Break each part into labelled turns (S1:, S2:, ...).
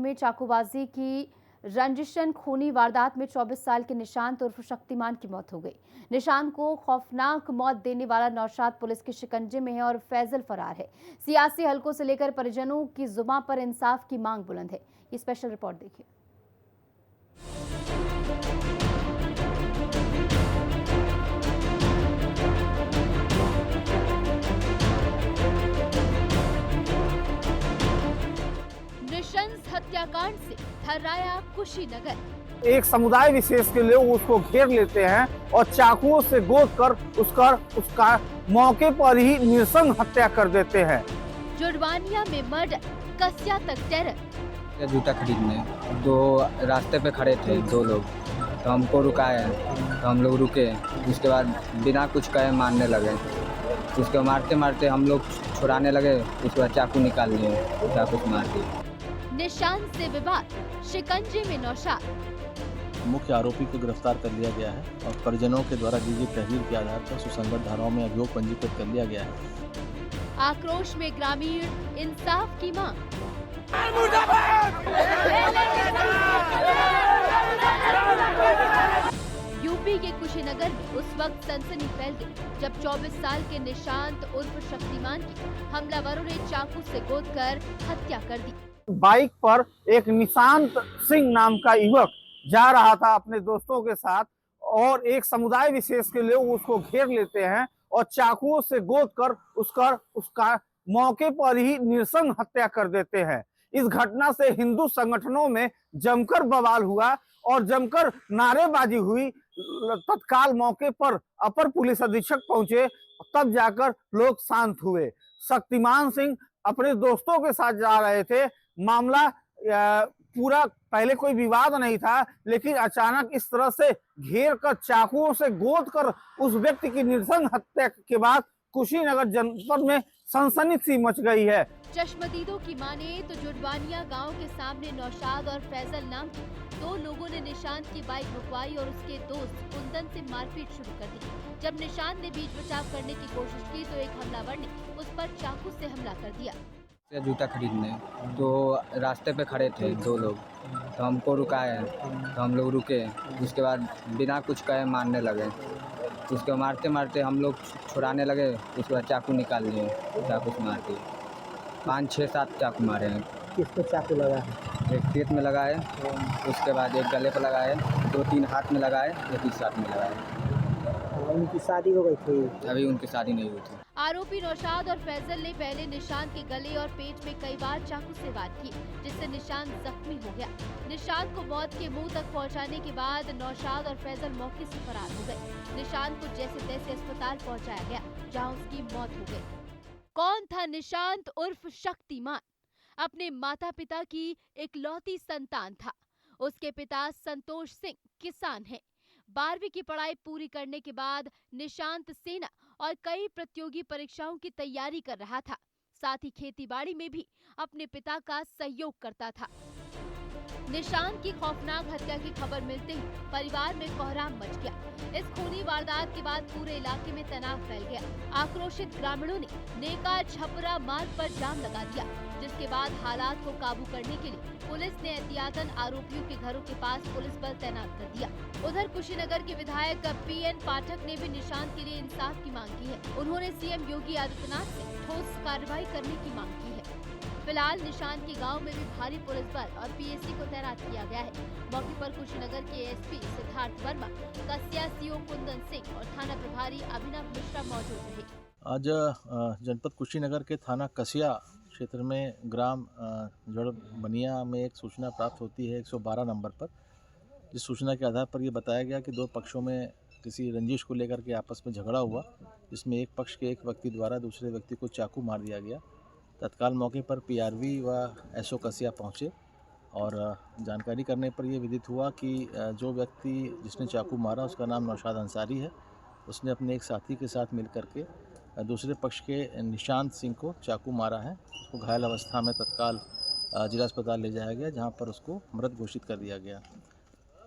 S1: में चाकूबाजी की रंजिशन खूनी वारदात में 24 साल के निशांत उर्फ शक्तिमान की मौत हो गई। निशांत को खौफनाक मौत देने वाला नौशाद पुलिस के शिकंजे में है और फैजल फरार है। सियासी हलकों से लेकर परिजनों की जुबान पर इंसाफ की मांग बुलंद है। ये स्पेशल रिपोर्ट देखिए। नृशंस हत्याकांड से थर्राया कुशीनगर।
S2: एक समुदाय विशेष के लोग उसको घेर लेते हैं और चाकुओं से गोद कर उसका मौके पर ही नृशंस हत्या कर देते हैं।
S1: जुड़वानिया में मर्डर, कसिया तक टेरर।
S3: जूता खरीदने दो रास्ते पे खड़े थे दो लोग, तो हमको रुकाए तो हम लोग रुके। उसके बाद बिना कुछ कहे मारने लगे। उसके मारते मारते हम लोग छुड़ाने लगे। उसके बाद चाकू निकाल लिए, चाकू से मार दिए।
S1: निशांत से विवाद, शिकंजे में नौशाद।
S4: मुख्य आरोपी को गिरफ्तार कर लिया गया है और परिजनों के द्वारा दी गई तहरीर के आधार पर सुसंगत धाराओं में अभियोग पंजीकृत कर लिया गया है।
S1: आक्रोश में ग्रामीण, इंसाफ की मांग। यूपी के कुशीनगर में उस वक्त सनसनी फैल गई जब 24 साल के निशांत उर्फ शक्तिमान की हमलावरों ने चाकू से गोदकर हत्या कर दी।
S2: बाइक पर एक निशांत सिंह नाम का युवक जा रहा था अपने दोस्तों के साथ और एक समुदाय विशेष के लोग उसको घेर लेते हैं और चाकुओं से गोद कर उसका मौके पर ही नृशंस हत्या कर देते हैं। इस घटना से हिंदू संगठनों में जमकर बवाल हुआ और जमकर नारेबाजी हुई। तत्काल मौके पर अपर पुलिस अधीक्षक पहुंचे, तब जाकर लोग शांत हुए। शक्तिमान सिंह अपने दोस्तों के साथ जा रहे थे। मामला पूरा पहले कोई विवाद नहीं था, लेकिन अचानक इस तरह से घेर कर चाकुओं से गोद कर उस व्यक्ति की नृशंस हत्या के बाद कुशीनगर जनपद में सनसनी सी मच गई है।
S1: चश्मदीदों की माने तो जुड़वानिया गांव के सामने नौशाद और फैजल नाम के दो लोगों ने निशांत की बाइक रुकवाई और उसके दोस्त कुंदन से मारपीट शुरू कर दी। जब निशांत ने बीच बचाव करने की कोशिश की तो एक हमलावर ने उस पर चाकू से हमला कर दिया।
S3: जूता खरीदने दो रास्ते पे खड़े थे दो लोग, तो हमको रुकाए तो हम लोग रुके। उसके बाद बिना कुछ कहे मारने लगे। उसके मारते मारते हम लोग छुड़ाने लगे। उसके बाद चाकू निकाल लिए, चाकू से मार दिए। 5, 6, 7 चाकू मारे हैं।
S2: किस पे चाकू लगा है?
S3: एक पेट में लगाए, उसके बाद एक गले पर लगाए, 2-3 हाथ में लगाए, एक इस हाथ में लगाए।
S2: उनकी शादी हो गई थी?
S3: अभी उनकी शादी नहीं हुई थी।
S1: आरोपी नौशाद और फैजल ने पहले निशांत के गले और पेट में कई बार चाकू से वार किए, जिससे निशांत जख्मी हो गया। निशांत को मौत के मुंह तक पहुंचाने के बाद नौशाद और फैजल मौके से फरार हो गए। निशांत को जैसे तैसे अस्पताल पहुंचाया गया, जहां उसकी मौत हो गई। कौन था निशांत उर्फ शक्तिमान? अपने माता पिता की इकलौती संतान था। उसके पिता संतोष सिंह किसान हैं। 12वीं की पढ़ाई पूरी करने के बाद निशांत सेना और कई प्रतियोगी परीक्षाओं की तैयारी कर रहा था। साथ ही खेतीबाड़ी में भी अपने पिता का सहयोग करता था। निशांत की खौफनाक हत्या की खबर मिलते ही परिवार में कोहराम मच गया। इस खूनी वारदात के बाद पूरे इलाके में तनाव फैल गया। आक्रोशित ग्रामीणों ने नेका छपरा मार्ग पर जाम लगा दिया, जिसके बाद हालात को काबू करने के लिए पुलिस ने एहतियातन आरोपियों के घरों के पास पुलिस बल तैनात कर दिया। उधर कुशीनगर के विधायक PN पाठक ने भी निशांत के लिए इंसाफ की मांग की है। उन्होंने CM योगी आदित्यनाथ से ठोस कार्रवाई करने की मांग की है। फिलहाल निशांत के गांव में भी भारी पुलिस बल और PSC को तैनात किया गया है। मौके पर कुशीनगर के ASP सिद्धार्थ वर्मा, कसिया CO कुंदन सिंह और थाना प्रभारी अभिनव मिश्रा मौजूद रहे।
S4: आज जनपद कुशीनगर के थाना कसिया क्षेत्र में ग्राम जुड़वानिया में एक सूचना प्राप्त होती है 112 नंबर पर। जिस सूचना के आधार पर यह बताया गया कि दो पक्षों में किसी रंजिश को लेकर के आपस में झगड़ा हुआ, जिसमें एक पक्ष के एक व्यक्ति द्वारा दूसरे व्यक्ति को चाकू मार दिया गया। तत्काल मौके पर PRV व SO कसिया पहुँचे और जानकारी करने पर यह विदित हुआ कि जो व्यक्ति जिसने चाकू मारा उसका नाम नौशाद अंसारी है। उसने अपने एक साथी के साथ मिल करके दूसरे पक्ष के निशांत सिंह को चाकू मारा है। उसको घायल अवस्था में तत्काल जिला अस्पताल ले जाया गया, जहां पर उसको मृत घोषित कर दिया गया।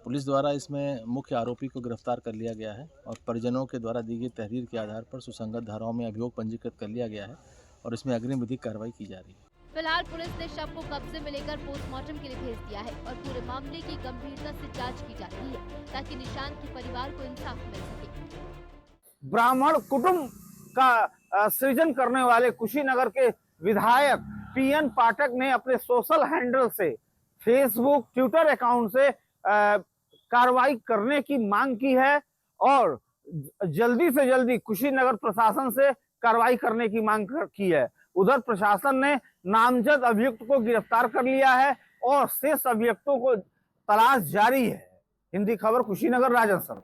S4: पुलिस द्वारा इसमें मुख्य आरोपी को गिरफ्तार कर लिया गया है और परिजनों के द्वारा दी गई तहरीर के आधार पर सुसंगत धाराओं में अभियोग पंजीकृत कर लिया गया है और इसमें अग्रिम विधिक कार्रवाई की जा रही है।
S1: फिलहाल पुलिस ने शव को कब्जे में लेकर पोस्टमार्टम के लिए भेज दिया है और पूरे मामले की गंभीरता से जांच की जा रही है ताकि निशांत के परिवार को इंसाफ मिल सके।
S2: ब्राह्मण कुटुंब का सृजन करने वाले कुशीनगर के विधायक पीएन पाठक ने अपने सोशल हैंडल से फेसबुक ट्विटर अकाउंट से कार्रवाई करने की मांग की है और जल्दी से जल्दी कुशीनगर प्रशासन से कार्रवाई करने की मांग की है। उधर प्रशासन ने नामजद अभियुक्त को गिरफ्तार कर लिया है और शेष अभियुक्तों को तलाश जारी है। हिंदी खबर कुशीनगर राजन सर।